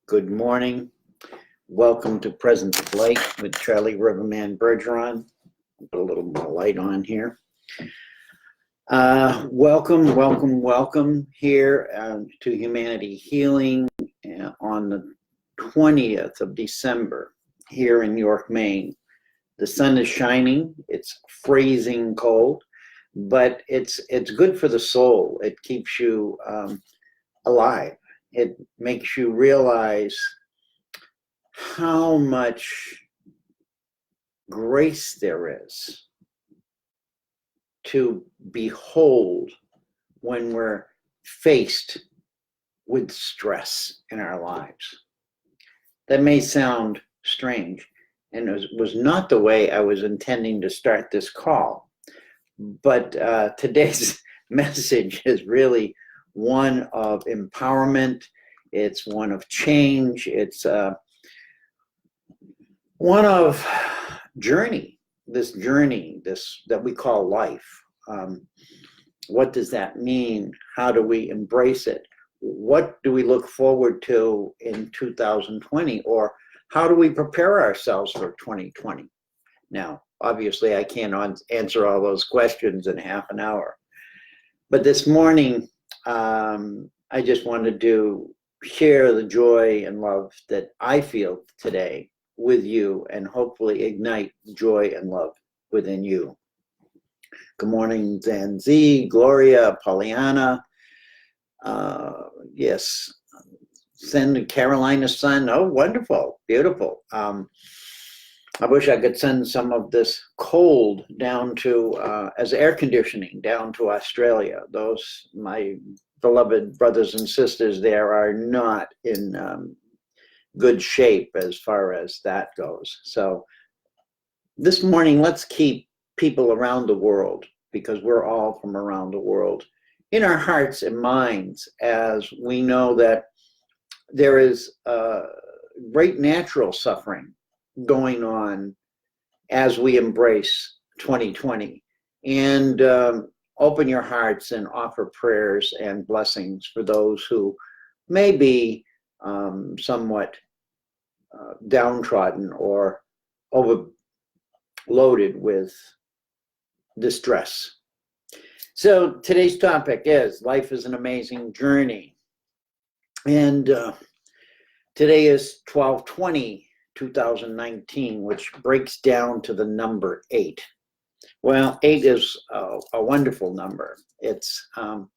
Good morning. Welcome to Present Light with Charlie Riverman Bergeron. Put a little more light on here. Welcome here to Humanity Healing on the 20th of December here in York, Maine. The sun is shining. It's freezing cold, but it's good for the soul. It keeps you alive. It makes you realize how much grace there is to behold when we're faced with stress in our lives. That may sound strange, and it was not the way I was intending to start this call, but today's message is really one of empowerment. It's one of change. It's one of journey, this that we call life. What does that mean? How do we embrace it? What do we look forward to in 2020? Or how do we prepare ourselves for 2020? Now, obviously, I can't answer all those questions in half an hour. But this morning, I just wanted to share the joy and love that I feel today with you and hopefully ignite joy and love within you. Good morning, Zanzi, Gloria, Pollyanna. Yes, send Carolina's son. Oh, wonderful, beautiful. I wish I could send some of this cold down to, as air conditioning, down to Australia. Those, my beloved brothers and sisters there are not in good shape as far as that goes. So this morning, let's keep people around the world, because we're all from around the world, in our hearts and minds, as we know that there is great natural suffering going on as we embrace 2020. And open your hearts and offer prayers and blessings for those who may be somewhat downtrodden or overloaded with distress. So today's topic is life is an amazing journey. And today is 12/20/2019, which breaks down to the number 8. Well, 8 is a wonderful number. It's about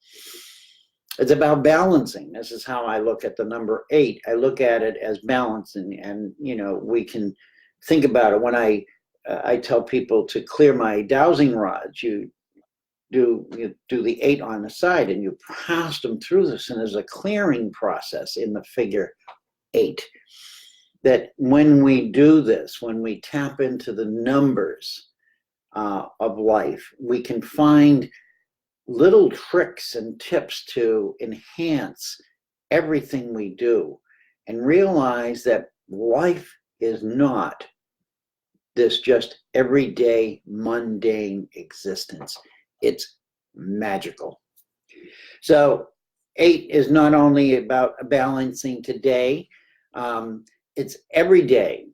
balancing. This is how I look at the number 8. I look at it as balancing, and we can think about it. When I tell people to clear my dowsing rods, you do the 8 on the side, and you pass them through this, and there's a clearing process in the figure 8. That when we do this, when we tap into the numbers of life, we can find little tricks and tips to enhance everything we do, and realize that life is not this just everyday mundane existence. It's magical. So 8 is not only about balancing today, it's every day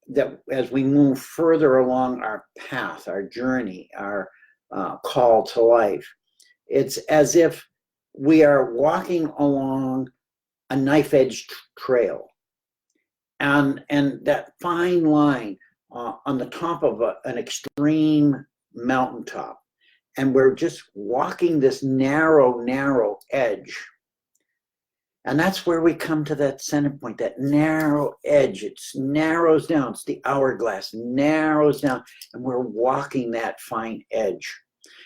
that as we move further along our path, our journey, our call to life, it's as if we are walking along a knife-edge trail, and that fine line on the top of an extreme mountaintop, and we're just walking this narrow edge. And that's where we come to that center point, that narrow edge. It narrows down. It's the hourglass, narrows down, and we're walking that fine edge.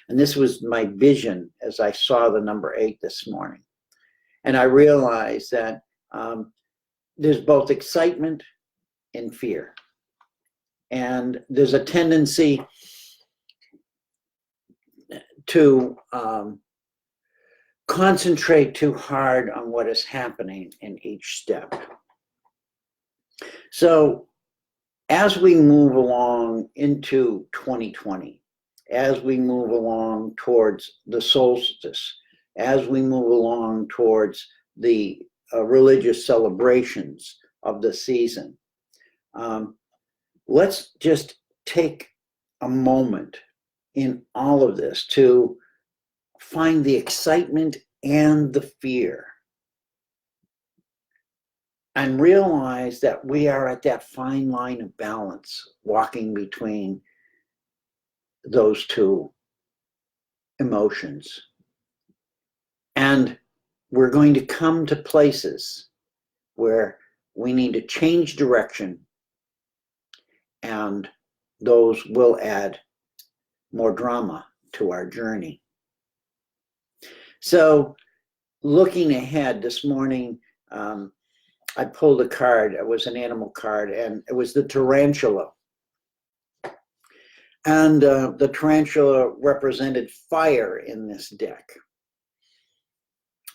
And this was my vision as I saw the number 8 this morning. And I realized that there's both excitement and fear. And there's a tendency to concentrate too hard on what is happening in each step. So as we move along into 2020, as we move along towards the solstice, as we move along towards the religious celebrations of the season. Let's just take a moment in all of this to find the excitement and the fear, and realize that we are at that fine line of balance, walking between those two emotions. And we're going to come to places where we need to change direction, and those will add more drama to our journey. So looking ahead this morning, I pulled a card. It was an animal card, and it was the tarantula. And the tarantula represented fire in this deck.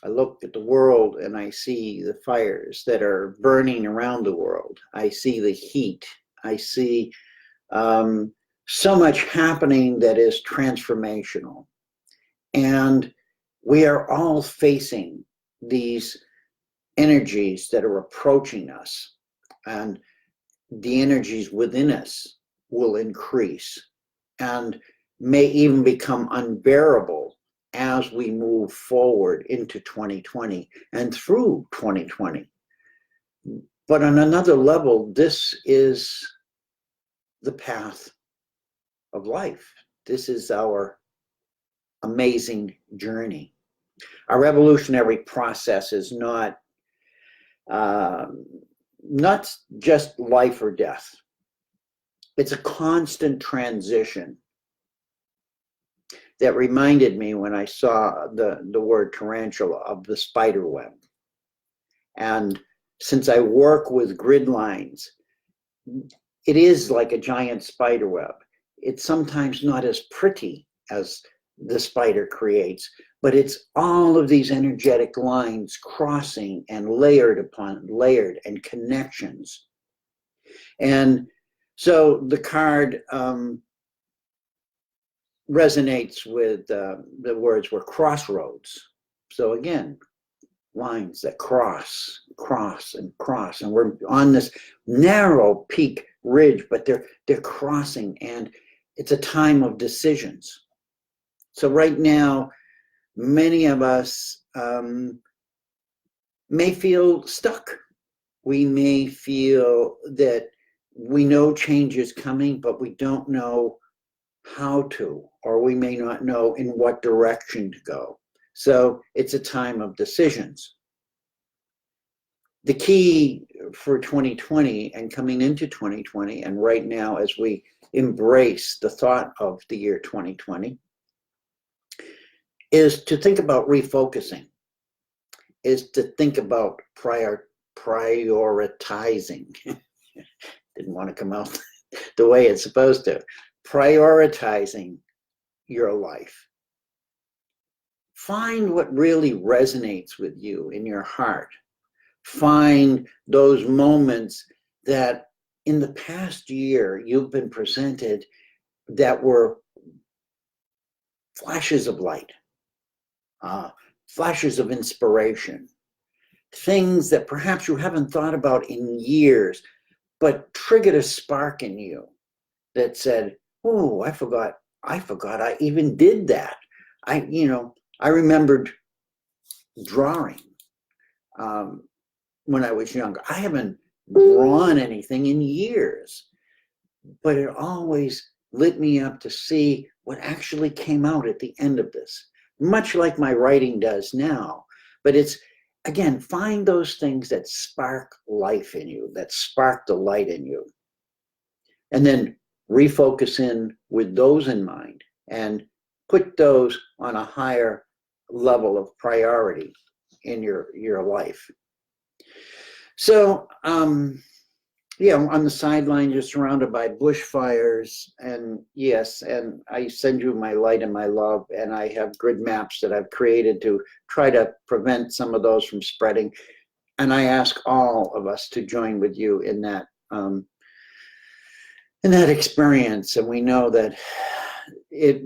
I look at the world and I see the fires that are burning around the world. I see the heat. I see so much happening that is transformational. And we are all facing these energies that are approaching us, and the energies within us will increase and may even become unbearable as we move forward into 2020 and through 2020. But on another level, this is the path of life. This is our amazing journey. Our evolutionary process is not just life or death. It's a constant transition that reminded me, when I saw the word tarantula, of the spider web. And since I work with grid lines, it is like a giant spider web. It's sometimes not as pretty as the spider creates, but it's all of these energetic lines crossing and layered upon layered, and connections. And so the card resonates with the words were crossroads. So again, lines that cross, and cross, and we're on this narrow peak ridge, but they're crossing, and it's a time of decisions. So right now, many of us may feel stuck. We may feel that we know change is coming, but we don't know how to, or we may not know in what direction to go. So it's a time of decisions. The key for 2020 and coming into 2020, and right now as we embrace the thought of the year 2020, is to think about refocusing, is to think about prioritizing. Didn't want to come out the way it's supposed to. Prioritizing your life. Find what really resonates with you in your heart. Find those moments that in the past year you've been presented that were flashes of light, flashes of inspiration, things that perhaps you haven't thought about in years, but triggered a spark in you that said, oh, I forgot I even did that. I remembered drawing when I was younger. I haven't drawn anything in years, but it always lit me up to see what actually came out at the end of this, much like my writing does now. But it's, again, find those things that spark life in you, that spark the light in you, and then refocus in with those in mind and put those on a higher level of priority in your life. So, yeah, on the sideline, you're surrounded by bushfires, and yes, and I send you my light and my love, and I have grid maps that I've created to try to prevent some of those from spreading. And I ask all of us to join with you in that experience, and we know that it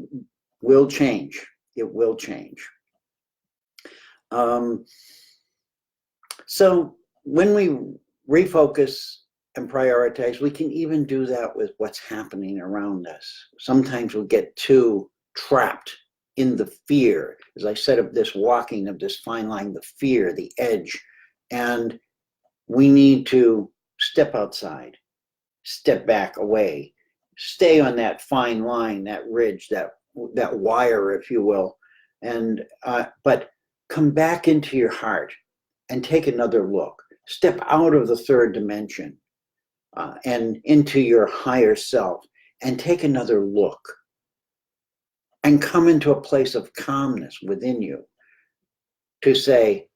will change. It will change. So when we refocus and prioritize, we can even do that with what's happening around us. Sometimes we get too trapped in the fear. As I said, of this walking of this fine line, the fear, the edge. And we need to step outside, step back away, stay on that fine line, that ridge, that wire, if you will, and but come back into your heart and take another look. Step out of the third dimension and into your higher self and take another look and come into a place of calmness within you to say,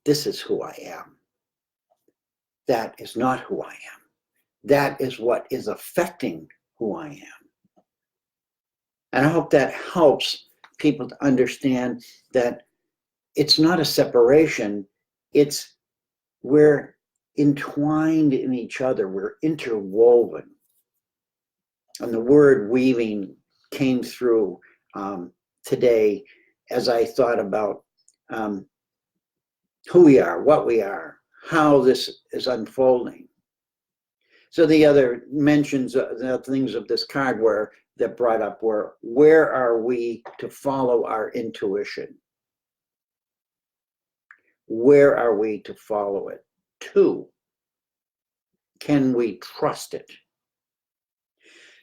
this is who I am. That is not who I am. That is what is affecting who I am. And I hope that helps people to understand that it's not a separation. It's we're entwined in each other. We're interwoven. And the word weaving came through today as I thought about who we are, what we are, how this is unfolding. So the other mentions, the things of this card that brought up were, where are we to follow our intuition? Where are we to follow it to? Can we trust it?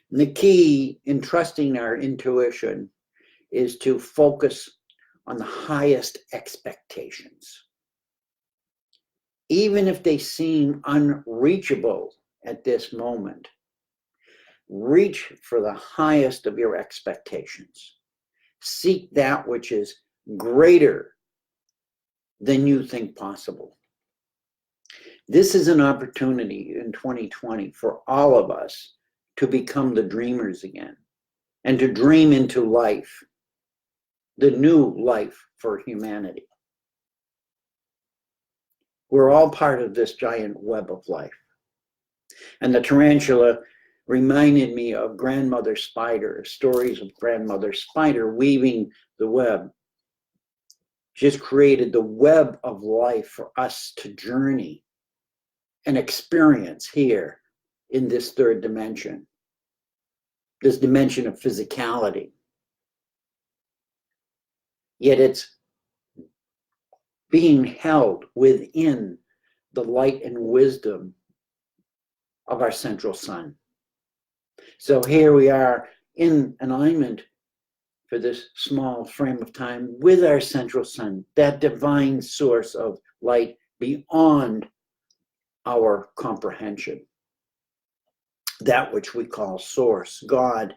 And the key in trusting our intuition is to focus on the highest expectations. Even if they seem unreachable at this moment, reach for the highest of your expectations. Seek that which is greater than you think possible. This is an opportunity in 2020 for all of us to become the dreamers again and to dream into life, the new life for humanity. We're all part of this giant web of life. And the tarantula reminded me of grandmother spider, stories of grandmother spider weaving the web. Just created the web of life for us to journey and experience here in this third dimension, this dimension of physicality. Yet it's being held within the light and wisdom of our central sun. So here we are in alignment for this small frame of time with our central sun, that divine source of light beyond our comprehension, that which we call source, God,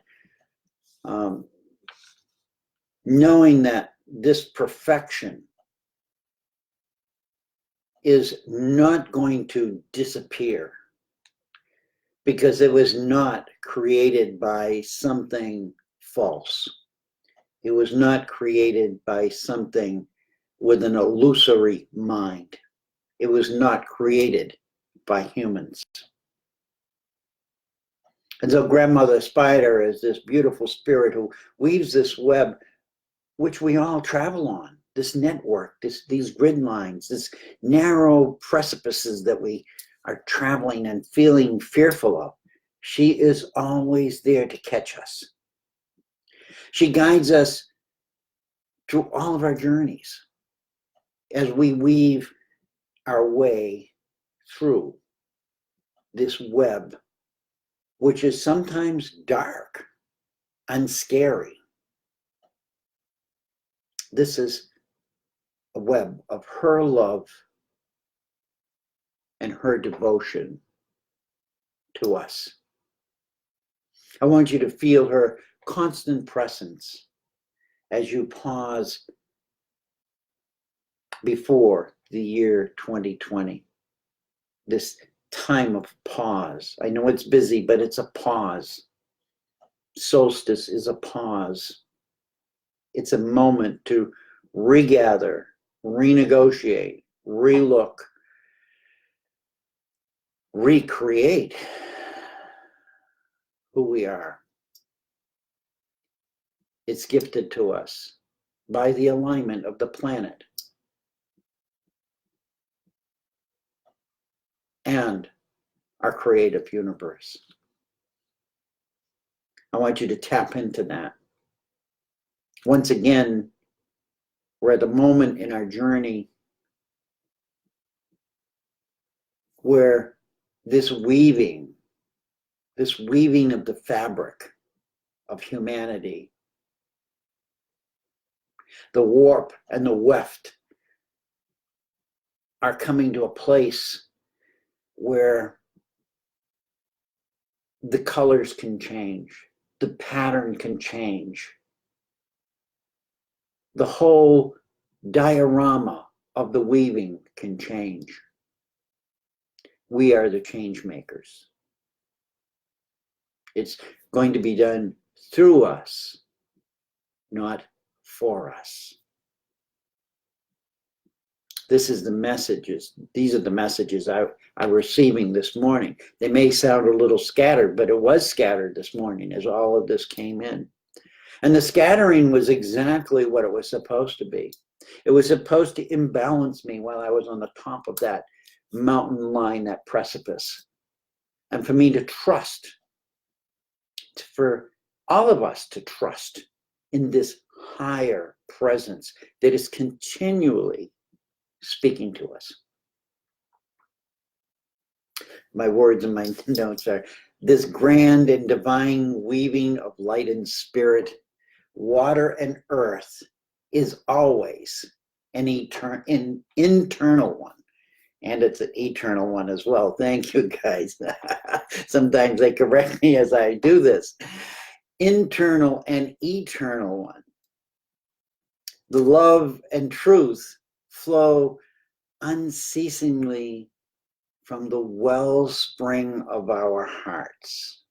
knowing that this perfection is not going to disappear because it was not created by something false. It was not created by something with an illusory mind. It was not created by humans. And so grandmother spider is this beautiful spirit who weaves this web, which we all travel on, this network, these grid lines, this narrow precipices that we are traveling and feeling fearful of. She is always there to catch us. She guides us through all of our journeys as we weave our way through this web, which is sometimes dark and scary. This is a web of her love and her devotion to us. I want you to feel her constant presence as you pause before the year 2020. This time of pause. I know it's busy, but it's a pause. Solstice is a pause. It's a moment to regather, renegotiate, relook, recreate who we are. It's gifted to us by the alignment of the planet. and our creative universe. I want you to tap into that. Once again, we're at the moment in our journey where this weaving of the fabric of humanity, the warp and the weft, are coming to a place where the colors can change, the pattern can change, the whole diorama of the weaving can change. We are the change makers. It's going to be done through us, not for us. This is the messages. These are the messages I'm receiving this morning. They may sound a little scattered, but it was scattered this morning as all of this came in. And the scattering was exactly what it was supposed to be. It was supposed to imbalance me while I was on the top of that mountain line, that precipice. And for me to trust, for all of us to trust in this higher presence that is continually speaking to us. My words and my notes are, this grand and divine weaving of light and spirit, water and earth, is always an internal one. And it's an eternal one as well. Thank you, guys. Sometimes they correct me as I do this. Internal and eternal one. The love and truth flow unceasingly from the wellspring of our hearts.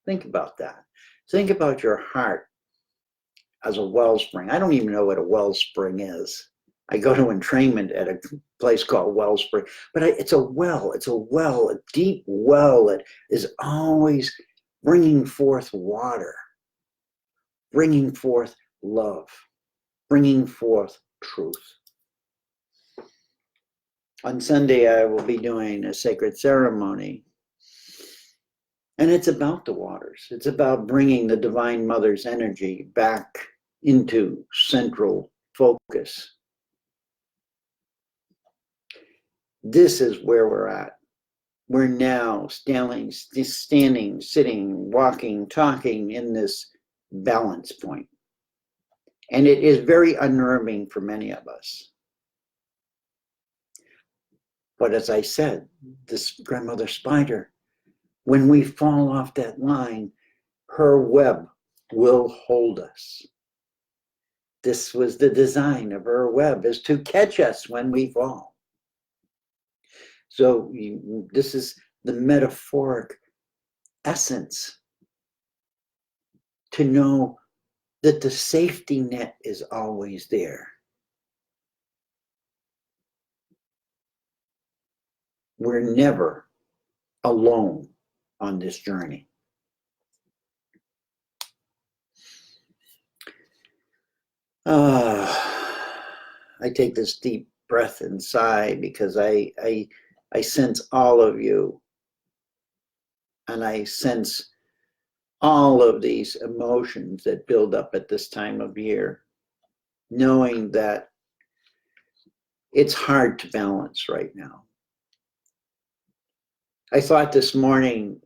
Think about that. Think about your heart as a wellspring. I don't even know what a wellspring is. I go to entrainment at a place called Wellspring, but it's a well, a deep well that is always bringing forth water, bringing forth love, bringing forth truth. On Sunday, I will be doing a sacred ceremony, and it's about the waters. It's about bringing the Divine Mother's energy back into central focus. This is where we're at. We're now standing, sitting, walking, talking in this balance point. And it is very unnerving for many of us. But as I said, this grandmother spider, when we fall off that line, her web will hold us. This was the design of her web, is to catch us when we fall. So this is the metaphoric essence, to know that the safety net is always there. We're never alone on this journey. I take this deep breath and sigh because I sense all of you, and I sense all of these emotions that build up at this time of year, knowing that it's hard to balance right now. I thought this morning,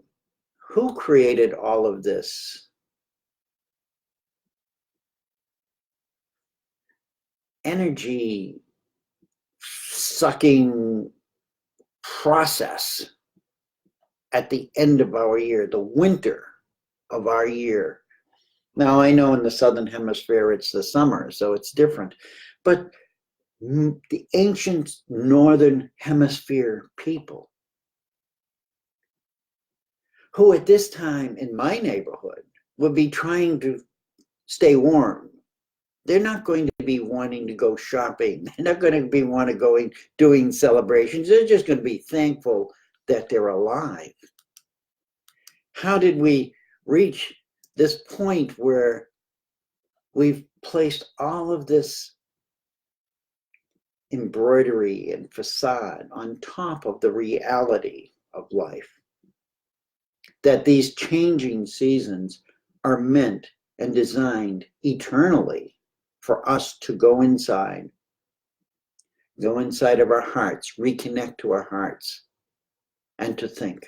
who created all of this energy sucking process at the end of our year, the winter of our year? Now, I know in the Southern Hemisphere it's the summer, so it's different. But the ancient Northern Hemisphere people, who at this time in my neighborhood would be trying to stay warm, they're not going to be wanting to go shopping. They're not going to be doing celebrations. They're just going to be thankful that they're alive. How did we reach this point where we've placed all of this embroidery and facade on top of the reality of life. That these changing seasons are meant and designed eternally for us to go inside of our hearts, reconnect to our hearts, and to think,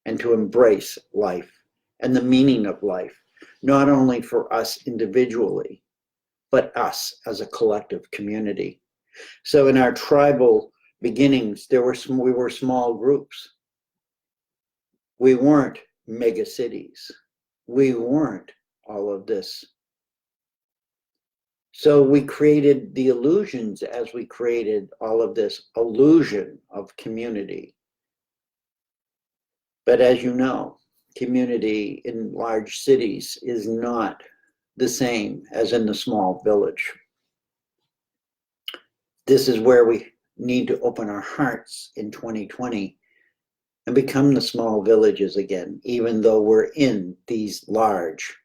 and to embrace life and the meaning of life, not only for us individually, but us as a collective community. So in our tribal beginnings, we were small groups. We weren't mega cities. We weren't all of this. So we created the illusions as we created all of this illusion of community. But as you know, community in large cities is not the same as in the small village. This is where we need to open our hearts in 2020 and become the small villages again, even though we're in these large,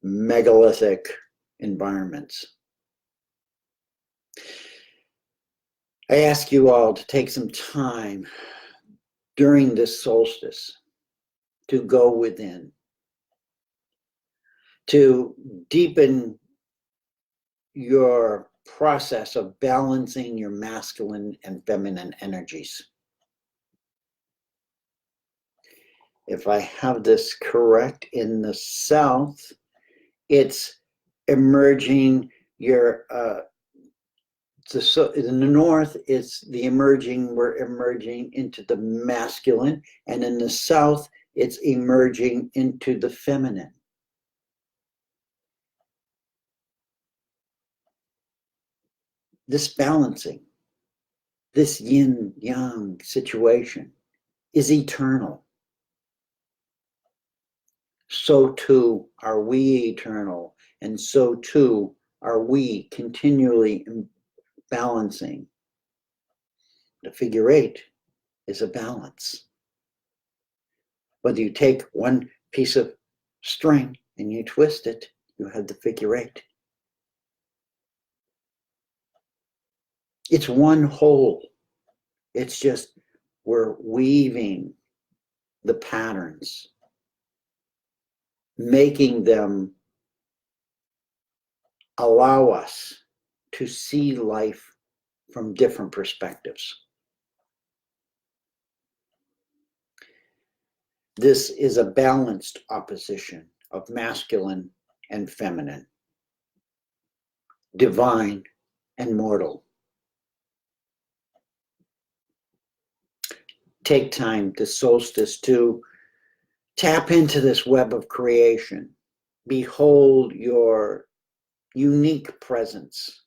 megalithic environments. I ask you all to take some time during this solstice to go within, to deepen your process of balancing your masculine and feminine energies. If I have this correct, in the south, it's emerging your, in the north, it's the emerging, we're emerging into the masculine, and in the south, it's emerging into the feminine. This balancing, this yin-yang situation is eternal. So too are we eternal, and so too are we continually balancing. The figure eight is a balance. Whether you take one piece of string and you twist it, you have the figure eight. It's one whole. It's just we're weaving the patterns, making them allow us to see life from different perspectives. This is a balanced opposition of masculine and feminine, divine and mortal. Take time this solstice to tap into this web of creation. Behold your unique presence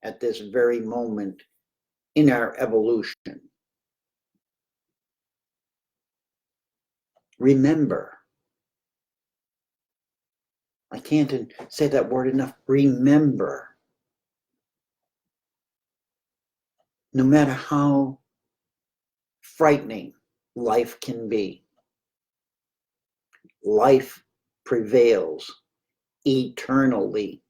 at this very moment in our evolution. Remember. I can't say that word enough. Remember. No matter how frightening life can be, life prevails eternally.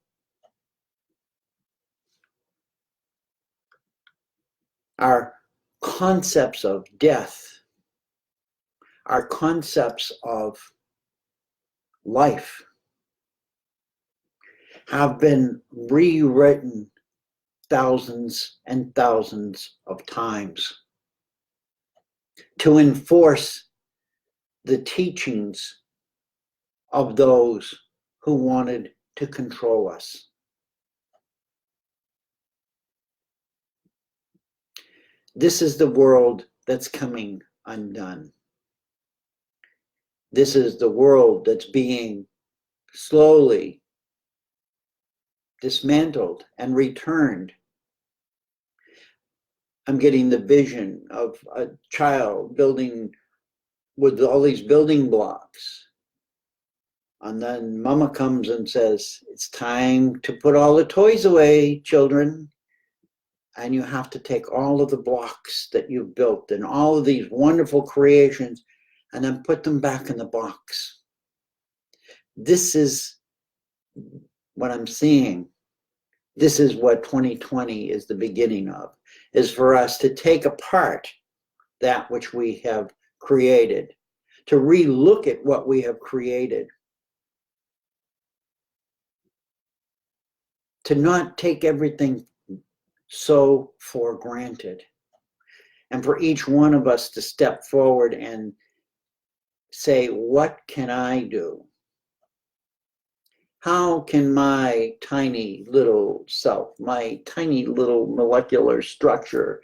Our concepts of death, our concepts of life have been rewritten thousands and thousands of times to enforce the teachings of those who wanted to control us. This is the world that's coming undone. This is the world that's being slowly dismantled and returned. I'm getting the vision of a child building with all these building blocks. And then mama comes and says, it's time to put all the toys away, children. And you have to take all of the blocks that you've built and all of these wonderful creations and then put them back in the box. This is what I'm seeing. This is what 2020 is the beginning of, is for us to take apart that which we have created, to re-look at what we have created, to not take everything so for granted, and for each one of us to step forward and say, what can I do? How can my tiny little self, my tiny little molecular structure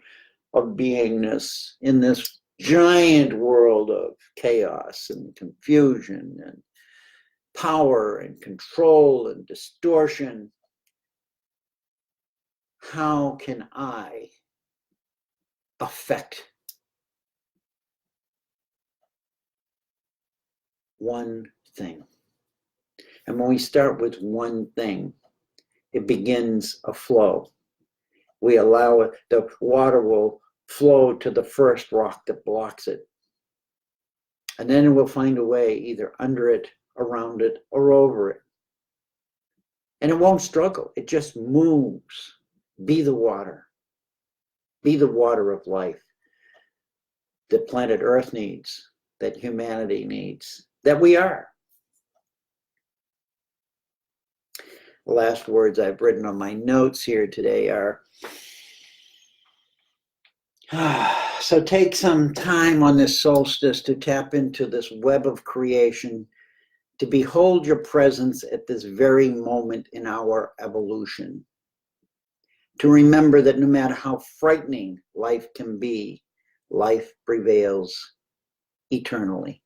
of beingness in this giant world of chaos and confusion and power and control and distortion, how can I affect one thing? And when we start with one thing, it begins a flow. We allow it, the water will flow to the first rock that blocks it. And then it will find a way either under it, around it, or over it. And it won't struggle. It just moves. Be the water. Be the water of life that planet Earth needs, that humanity needs, that we are. The last words I've written on my notes here today are, so take some time on this solstice to tap into this web of creation, to behold your presence at this very moment in our evolution, to remember that no matter how frightening life can be, life prevails eternally.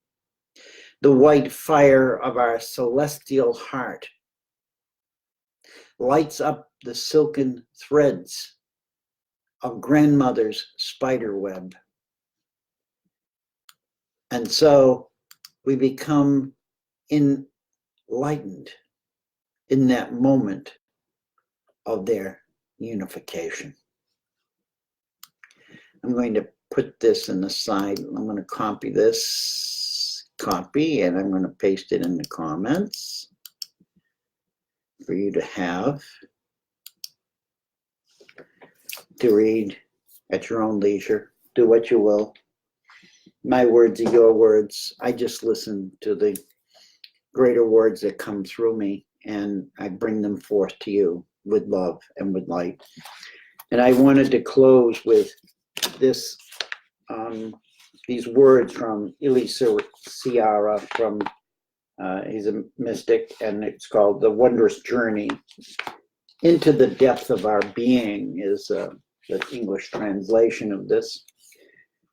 The white fire of our celestial heart lights up the silken threads of grandmother's spider web. And so we become enlightened in that moment of their unification. I'm going to put this in the side. I'm going to copy this, and I'm going to paste it in the comments for you to have, to read at your own leisure. Do what you will. My words are your words. I just listen to the greater words that come through me, and I bring them forth to you with love and with light. And I wanted to close with this, these words from Elisa Ciara, from he's a mystic, and it's called The Wondrous Journey into the Depth of Our Being, is the English translation of this.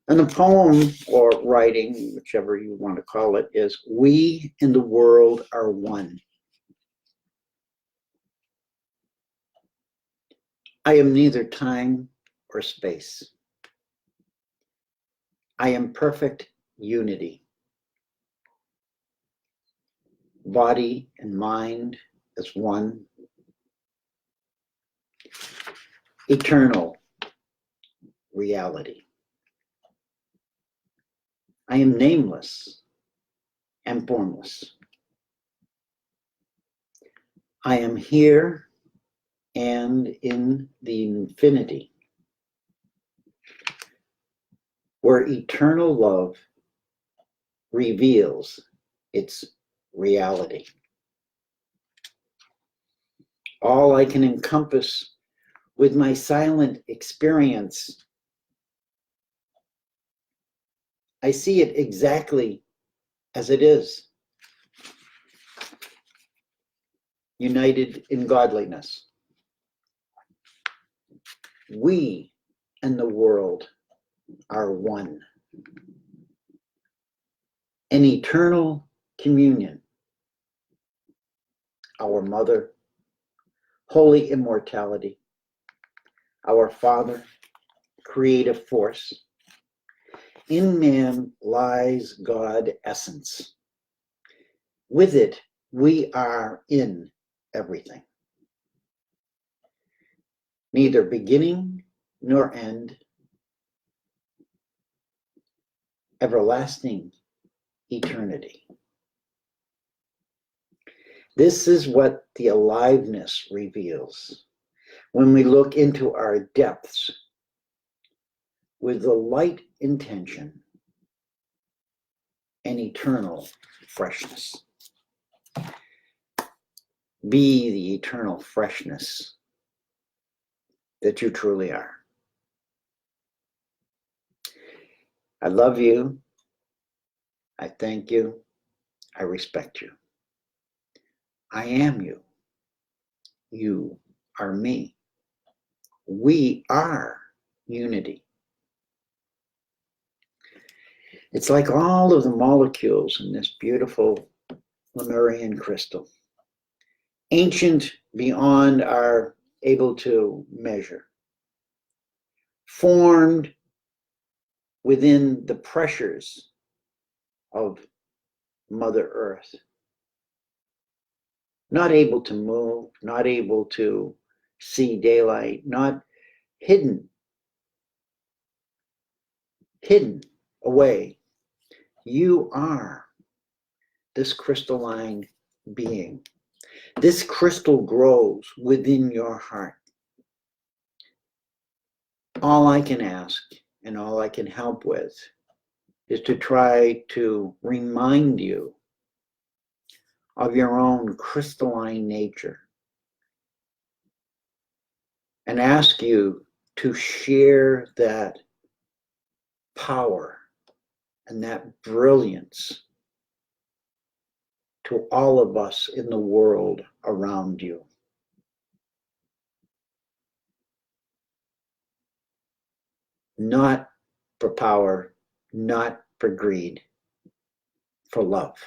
And the poem, or writing, whichever you want to call it, is, we in the world are one. I am neither time or space. I am perfect unity. Body and mind as one. Eternal reality. I am nameless and formless. I am here and in the infinity, where eternal love reveals its reality. All I can encompass with my silent experience, I see it exactly as it is, united in godliness. We and the world are one. An eternal communion. Our Mother, holy immortality. Our Father, creative force. In man lies God essence. With it, we are in everything. Neither beginning nor end. Everlasting eternity. This is what the aliveness reveals when we look into our depths, with the light intention and eternal freshness. Be the eternal freshness that you truly are. I love you. I thank you. I respect you. I am you. You are me. We are unity. It's like all of the molecules in this beautiful Lemurian crystal, ancient beyond our able to measure, formed within the pressures of Mother Earth, not able to move, not able to see daylight, not hidden away. You are this crystalline being. This crystal grows within your heart. All I can ask and all I can help with is to try to remind you of your own crystalline nature and ask you to share that power and that brilliance to all of us in the world around you. Not for power, not for greed, for love.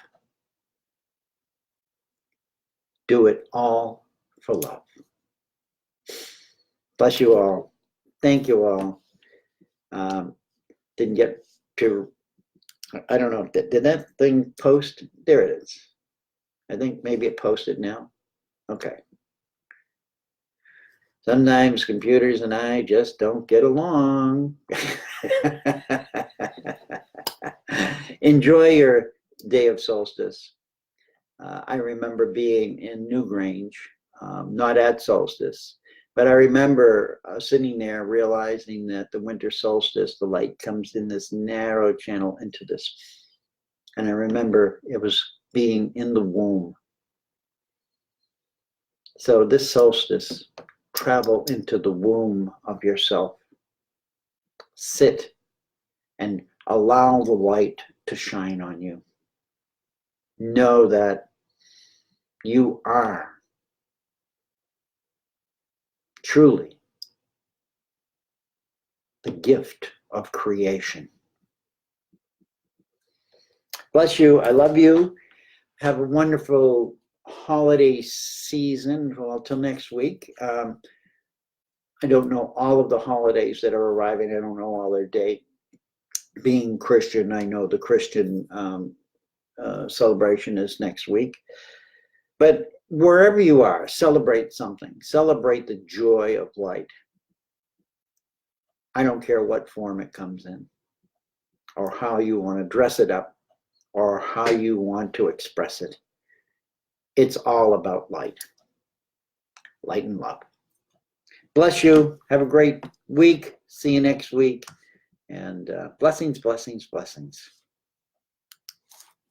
Do it all for love. Bless you all. Thank you all. Didn't get to, I don't know, did that thing post? There it is. I think maybe it posted now. Okay. Sometimes computers and I just don't get along. Enjoy your day of solstice. I remember being in Newgrange, not at solstice, but I remember sitting there realizing that the winter solstice, the light comes in this narrow channel into this. And I remember it was being in the womb. So this solstice, travel into the womb of yourself. Sit and allow the light to shine on you. Know that you are truly the gift of creation. Bless you. I love you. Have a wonderful holiday season. Well, till next week. I don't know all of the holidays that are arriving. I don't know all their date. Being Christian, I know the Christian celebration is next week. But wherever you are, celebrate something. Celebrate the joy of light. I don't care what form it comes in, or how you want to dress it up, or how you want to express it. It's all about light. Light and love. Bless you. Have a great week. See you next week. And blessings, blessings, blessings.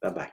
Bye-bye.